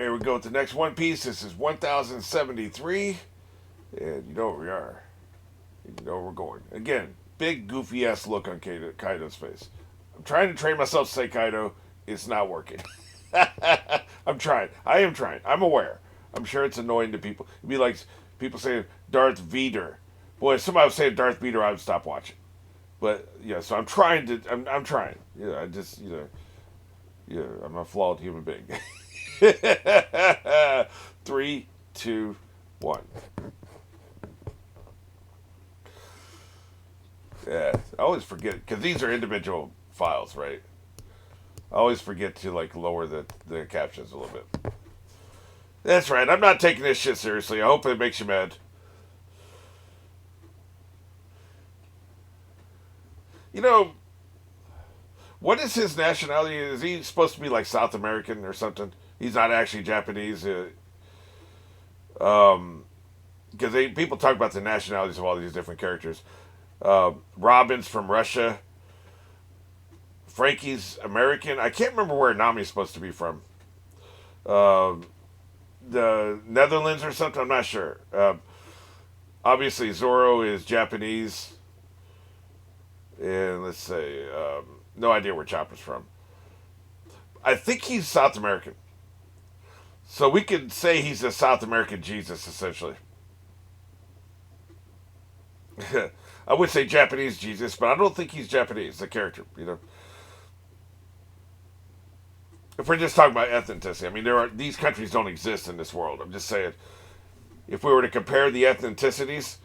here we go with the next One Piece. This is 1073. And you know where we are. You know where we're going. Again, big goofy ass look on Kaido's face. I'm trying to train myself to say Kaido. It's not working. I'm trying. I am trying. I'm aware. I'm sure it's annoying to people. It'd be like people saying Darth Vader. Boy, if somebody was saying Darth Vader, I would stop watching. But yeah, so I'm trying to. I'm trying. Yeah, I just yeah, I'm a flawed human being. 3, 2, 1. Yeah, I always forget because these are individual files, right? I always forget to like lower the captions a little bit. That's right. I'm not taking this shit seriously. I hope it makes you mad. You know, what is his nationality? Is he supposed to be like South American or something? He's not actually Japanese. Because people talk about the nationalities of all these different characters. Robin's from Russia. Frankie's American. I can't remember where Nami's supposed to be from. Uh, the Netherlands or something. I'm not sure. Obviously, Zoro is Japanese. And let's say, no idea where Chopper's from. I think he's South American. So we could say he's a South American Jesus, essentially. I would say Japanese Jesus, but I don't think he's Japanese, the character, you know. If we're just talking about ethnicity, I mean, these countries don't exist in this world. I'm just saying, if we were to compare the ethnicities,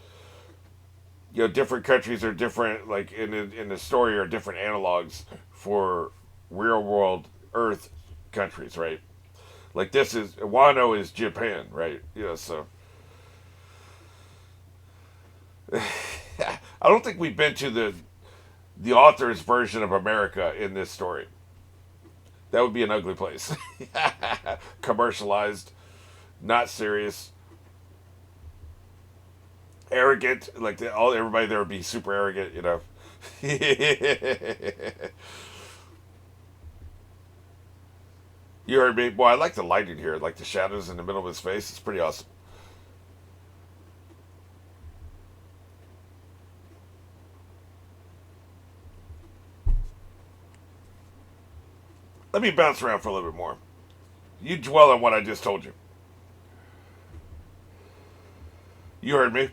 you know, different countries are different, like in the story, are different analogs for real world Earth countries, right? Like this is Wano is Japan, right? You know, so I don't think we've been to the author's version of America in this story. That would be an ugly place. Commercialized, not serious, arrogant. Like everybody there would be super arrogant, you know. You heard me, boy. I like the lighting here, like the shadows in the middle of his face. It's pretty awesome. Let me bounce around for a little bit more. You dwell on what I just told you. You heard me.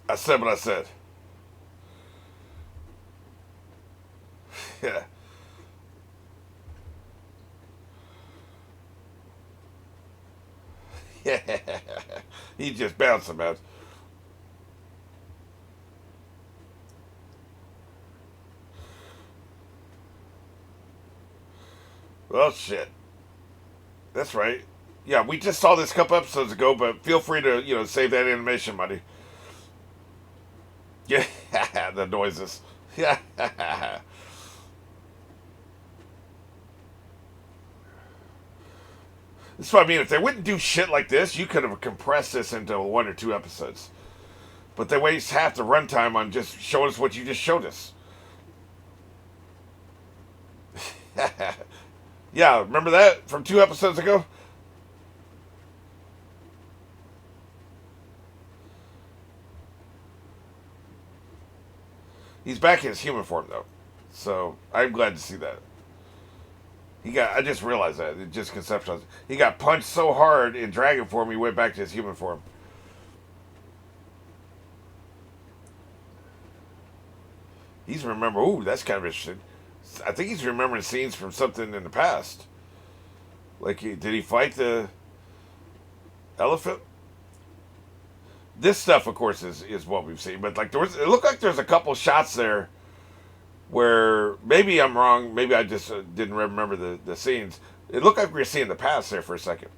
I said what I said. Yeah. Yeah. He's just bouncing, man. Well, shit. That's right. Yeah, we just saw this a couple episodes ago, but feel free to, save that animation money. Yeah, the noises. Yeah. That's what I mean. If they wouldn't do shit like this, you could have compressed this into 1 or 2 episodes. But they waste half the runtime on just showing us what you just showed us. Yeah, remember that from 2 episodes ago? He's back in his human form, though. So I'm glad to see that. I just realized that. It just conceptualized. He got punched so hard in dragon form, he went back to his human form. He's remember. Ooh, that's kind of interesting. I think he's remembering scenes from something in the past. Like, did he fight the elephant? This stuff, of course, is what we've seen. But like, it looked like there's a couple shots there where maybe I'm wrong. Maybe I just didn't remember the scenes. It looked like we were seeing the past there for a second.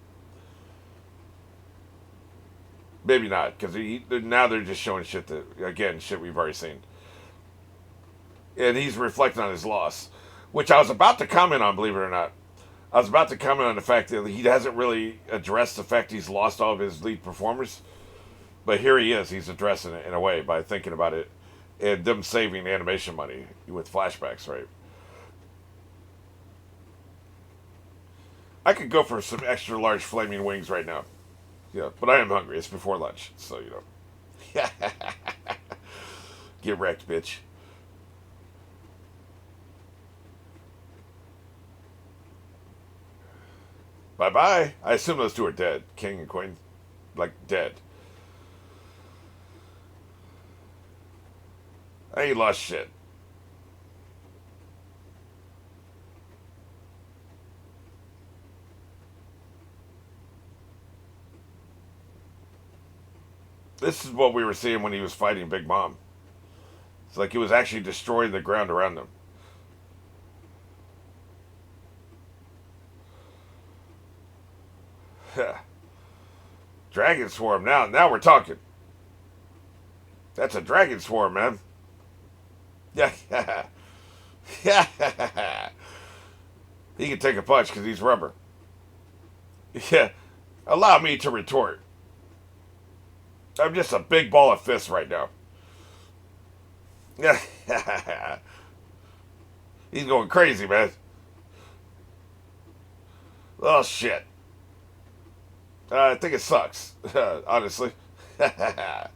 Maybe not, because now they're just showing shit shit we've already seen. And he's reflecting on his loss, which I was about to comment on, believe it or not. I was about to comment on the fact that he hasn't really addressed the fact he's lost all of his lead performers. But here he is. He's addressing it in a way by thinking about it and them saving animation money with flashbacks, right? I could go for some extra large flaming wings right now. Yeah, but I am hungry. It's before lunch, so you know. Get wrecked, bitch. Bye bye. I assume those two are dead. King and Queen. Like, dead. I ain't lost shit. This is what we were seeing when he was fighting Big Mom. It's like he was actually destroying the ground around them. Dragon Swarm. Now we're talking. That's a Dragon Swarm, man. Yeah. Yeah. He can take a punch because he's rubber. Yeah. Allow me to retort. I'm just a big ball of fists right now. Yeah. He's going crazy, man. Oh, shit. I think it sucks, honestly. I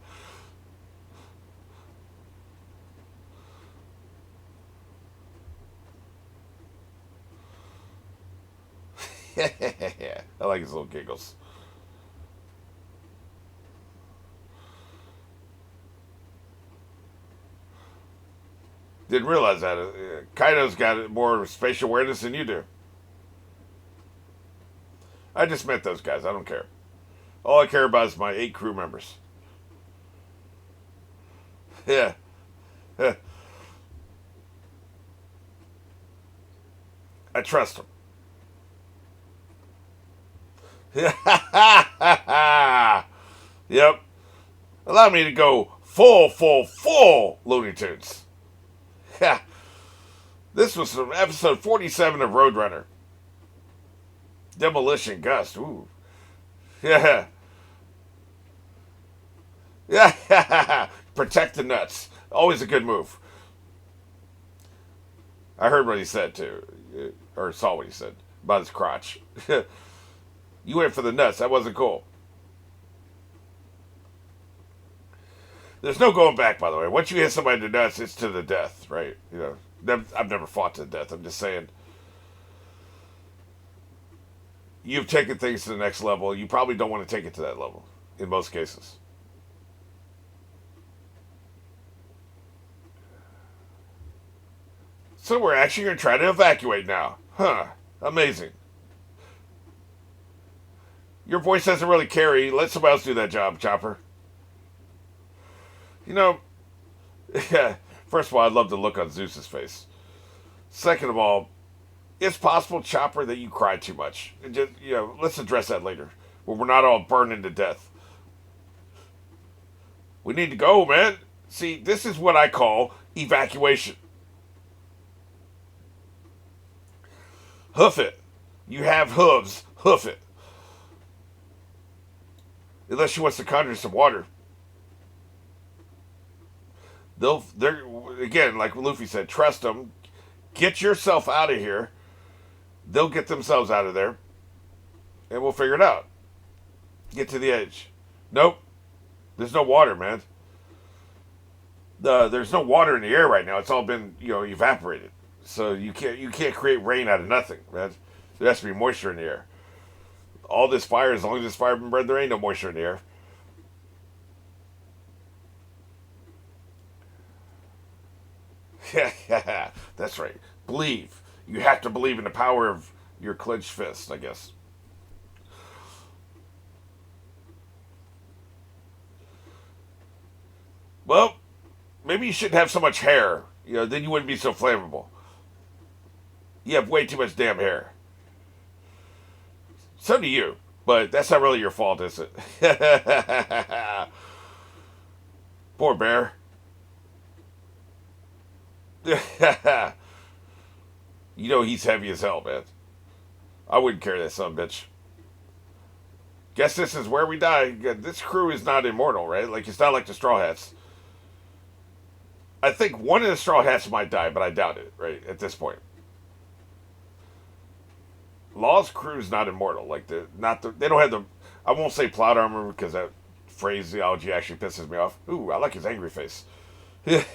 like his little giggles. Didn't realize that. Kaido's got more spatial awareness than you do. I just met those guys. I don't care. All I care about is my 8 crew members. Yeah. I trust them. Yep. Allow me to go full Looney Tunes. Yeah. This was from episode 47 of Roadrunner. Demolition Gust. Ooh. Yeah. Yeah. Protect the nuts. Always a good move. I heard what he said too. Or saw what he said about his crotch. You went for the nuts. That wasn't cool. There's no going back, by the way. Once you hit somebody in the nuts, it's to the death, right? You know, I've never fought to the death. I'm just saying, you've taken things to the next level. You probably don't want to take it to that level in most cases. So we're actually going to try to evacuate now. Huh. Amazing. Your voice doesn't really carry. Let somebody else do that job, Chopper. You know, yeah, first of all, I'd love to look on Zeus's face. Second of all, it's possible, Chopper, that you cry too much. Just, let's address that later. When we're not all burning to death. We need to go, man. See, this is what I call evacuation. Hoof it. You have hooves. Hoof it. Unless she wants to conjure some water. They're again, like Luffy said, trust them. Get yourself out of here. They'll get themselves out of there, and we'll figure it out. Get to the edge. Nope, there's no water, man. There's no water in the air right now. It's all been evaporated. So you can't create rain out of nothing, man. There has to be moisture in the air. All this fire, as long as this fire been burned, there ain't no moisture in the air. Yeah, that's right. Believe. You have to believe in the power of your clenched fist, I guess. Well, maybe you shouldn't have so much hair. Then you wouldn't be so flammable. You have way too much damn hair. So do you. But that's not really your fault, is it? Poor bear. He's heavy as hell, man. I wouldn't carry that son of a bitch. Guess this is where we die. This crew is not immortal, right? Like, it's not like the Straw Hats. I think one of the Straw Hats might die, but I doubt it, right, at this point. Law's crew's not immortal. Like they don't have the. I won't say plot armor because that phraseology actually pisses me off. Ooh, I like his angry face. Not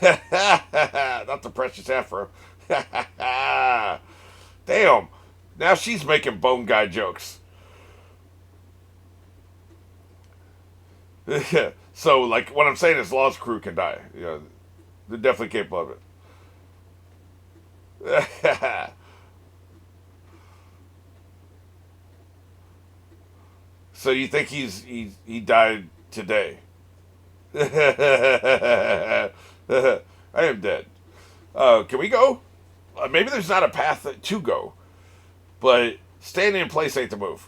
the precious afro. Damn. Now she's making bone guy jokes. So, like, what I'm saying is Law's crew can die. You know, they're definitely capable of it. So you think he died today? I am dead. Can we go? Maybe there's not a path to go, but standing in place ain't the move.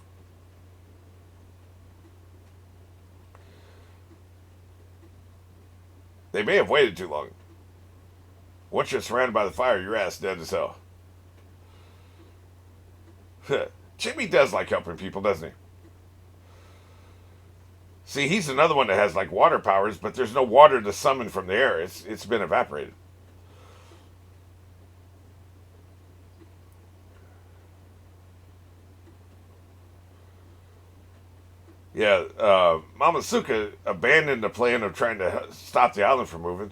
They may have waited too long. Once you're surrounded by the fire, your ass dead as hell. Jimmy does like helping people, doesn't he? See, he's another one that has like water powers, but there's no water to summon from the air. It's been evaporated. Yeah, Mamasuka abandoned the plan of trying to stop the island from moving.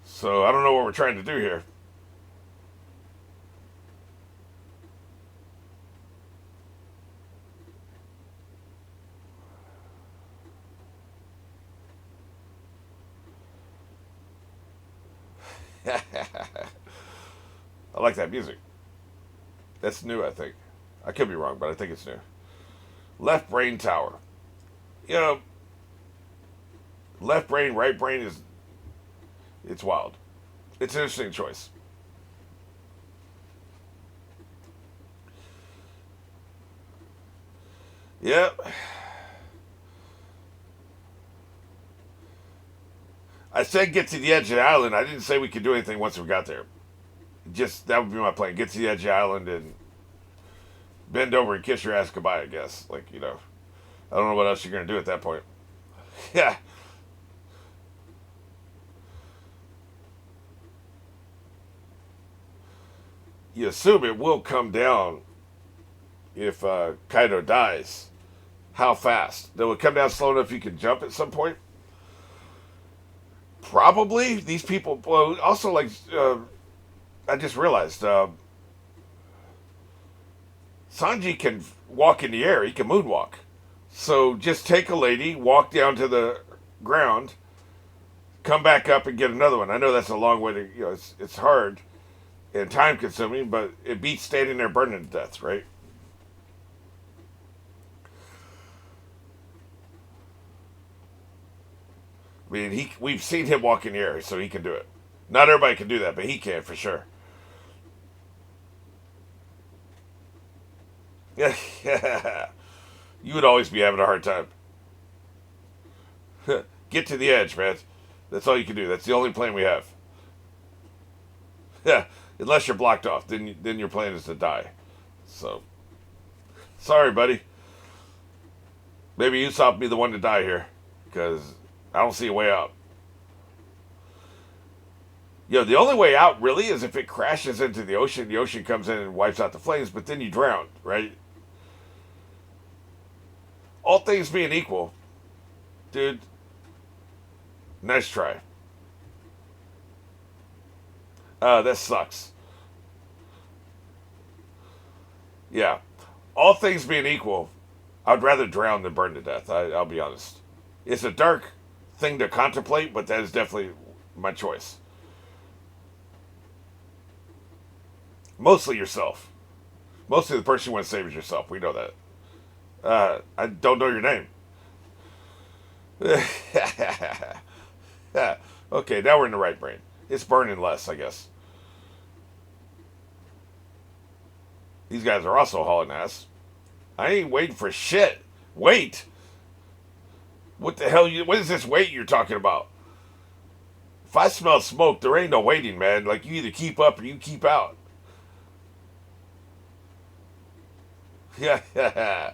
So I don't know what we're trying to do here. I like that music. That's new, I think. I could be wrong, but I think it's new. Left brain tower. You know, left brain, right brain is it's wild. It's an interesting choice. Yep. I said get to the edge of the island. I didn't say we could do anything once we got there. Just that would be my plan. Get to the edge of the island and bend over and kiss your ass goodbye. I guess. Like I don't know what else you're gonna do at that point. Yeah. You assume it will come down if Kaido dies. How fast? That would come down slow enough you can jump at some point. Probably these people. Well, also like I just realized Sanji can walk in the air. He can moonwalk. So just take a lady, walk down to the ground, come back up and get another one. I know that's a long way to. It's hard and time consuming, but it beats standing there burning to death, right? I mean, we've seen him walk in the air, so he can do it. Not everybody can do that, but he can for sure. Yeah, you would always be having a hard time. Get to the edge, man. That's all you can do. That's the only plan we have. Yeah, unless you're blocked off, then your plan is to die. So, sorry, buddy. Maybe Usopp be the one to die here, because I don't see a way out. The only way out really is if it crashes into the ocean. The ocean comes in and wipes out the flames, but then you drown, right? All things being equal, dude. Nice try. That sucks. Yeah. All things being equal, I'd rather drown than burn to death. I'll be honest. It's a dark thing to contemplate, but that is definitely my choice. Mostly yourself. Mostly the person you want to save is yourself. We know that. I don't know your name. Yeah. Okay, now we're in the right brain. It's burning less, I guess. These guys are also hauling ass. I ain't waiting for shit. Wait. What the hell? What is this wait you're talking about? If I smell smoke, there ain't no waiting, man. Like, you either keep up or you keep out. Yeah.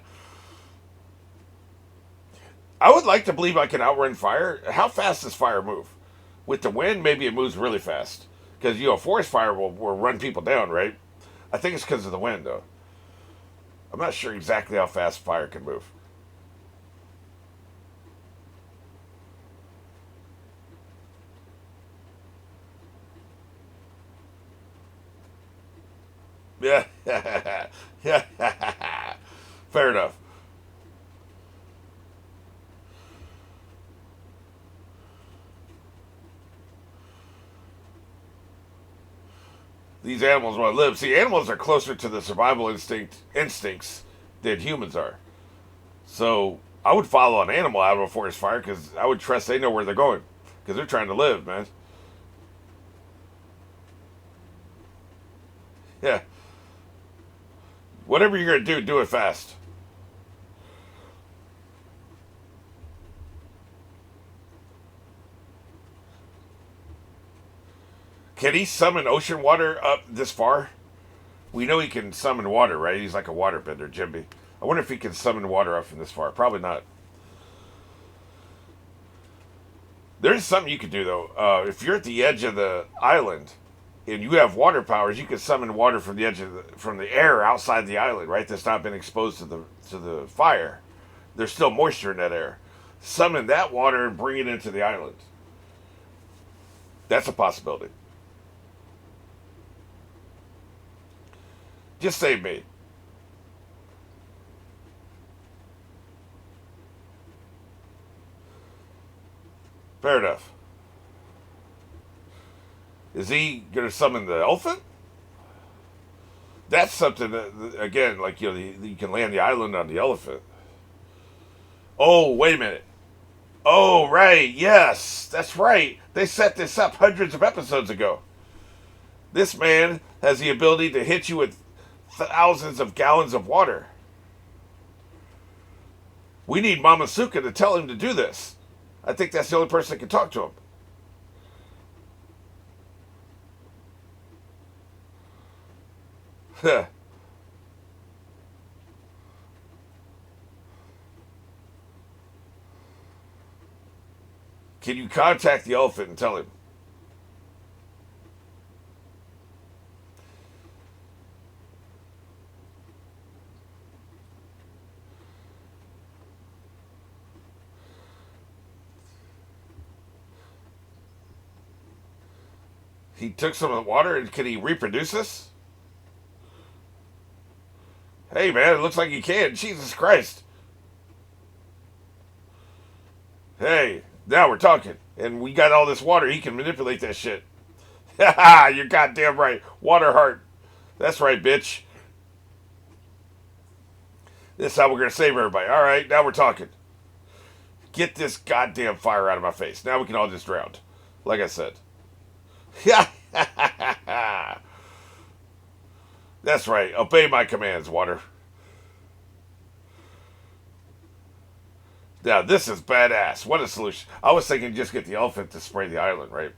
I would like to believe I can outrun fire. How fast does fire move? With the wind, maybe it moves really fast. Because, a forest fire will run people down, right? I think it's because of the wind, though. I'm not sure exactly how fast fire can move. Yeah. Yeah. Fair enough. These animals want to live. See, animals are closer to the survival instincts than humans are. So I would follow an animal out of a forest fire because I would trust they know where they're going because they're trying to live, man. Yeah. Whatever you're gonna do it fast. Can he summon ocean water up this far? We know he can summon water, right? He's like a waterbender, Jimby. I wonder if he can summon water up from this far. Probably not. There's something you could do though. If you're at the edge of the island and you have water powers, you can summon water from the edge of from the air outside the island, right? That's not been exposed to the fire. There's still moisture in that air. Summon that water and bring it into the island. That's a possibility. Just save me. Fair enough. Is he gonna summon the elephant? That's something that, again, like you can land the island on the elephant. Oh, wait a minute. Oh, right. Yes, that's right. They set this up hundreds of episodes ago. This man has the ability to hit you with thousands of gallons of water. We need Mamasuka to tell him to do this. I think that's the only person that can talk to him. Can you contact the elephant and tell him? He took some of the water and can he reproduce this? Hey man, it looks like he can. Jesus Christ. Hey, now we're talking. And we got all this water, he can manipulate that shit. Ha! You're goddamn right. Water heart. That's right, bitch. This is how we're gonna save everybody. Alright, now we're talking. Get this goddamn fire out of my face. Now we can all just drown. Like I said. That's right. Obey my commands, water. Now, this is badass. What a solution. I was thinking just get the elephant to spray the island, right?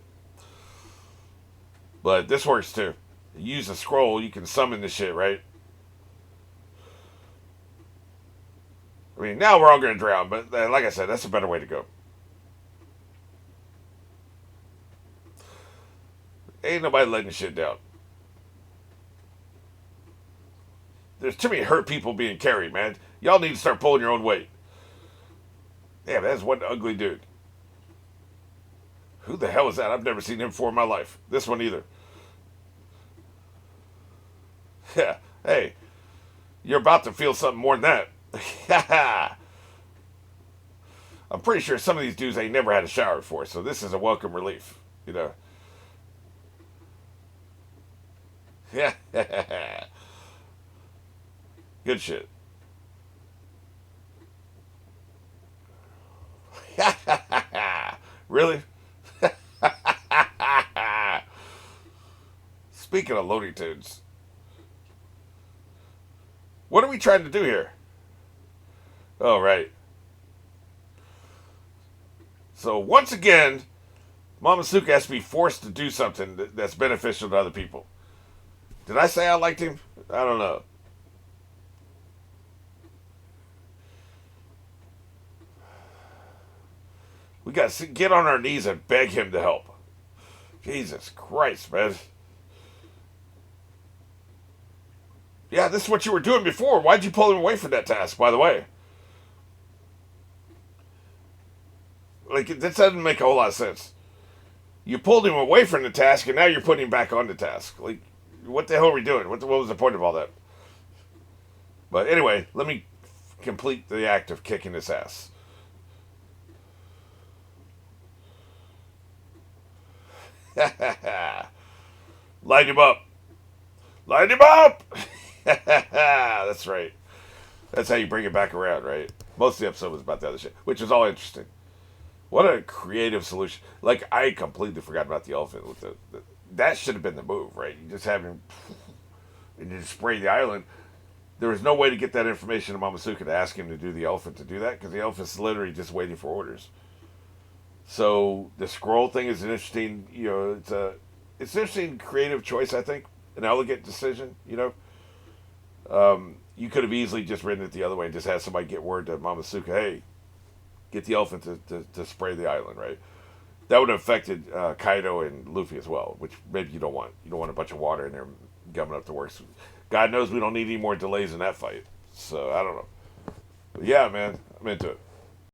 But this works too. You use a scroll, you can summon the shit, right? I mean, now we're all going to drown, but like I said, that's a better way to go. Ain't nobody letting shit down. There's too many hurt people being carried, man. Y'all need to start pulling your own weight. Damn, that's one ugly dude. Who the hell is that? I've never seen him before in my life. This one either. Yeah. Hey, you're about to feel something more than that. I'm pretty sure some of these dudes ain't never had a shower before, so this is a welcome relief. You know. Yeah. Good shit. Really? Speaking of Looney Tunes, what are we trying to do here? Oh, right. So, once again, Mamasuka has to be forced to do something that's beneficial to other people. Did I say I liked him? I don't know. We got to get on our knees and beg him to help. Jesus Christ, man. Yeah, this is what you were doing before. Why'd you pull him away from that task, by the way? Like, this doesn't make a whole lot of sense. You pulled him away from the task, and now you're putting him back on the task. Like, what the hell are we doing? What was the point of all that? But anyway, let me complete the act of kicking his ass. Light him up. Light him up! That's right. That's how you bring it back around, right? Most of the episode was about the other shit, which was all interesting. What a creative solution. Like, I completely forgot about the elephant. With that should have been the move, right? You just have him and you just spray the island. There was no way to get that information to Momosuke to ask him to do the elephant to do that, because the elephant's literally just waiting for orders. So the scroll thing is an interesting, it's an interesting creative choice, I think. An elegant decision, You could have easily just written it the other way and just had somebody get word to Momosuke, hey, get the elephant to spray the island, right? That would have affected Kaido and Luffy as well, which maybe you don't want. You don't want a bunch of water in there gumming up the works. God knows we don't need any more delays in that fight. So, I don't know. But yeah, man, I'm into it.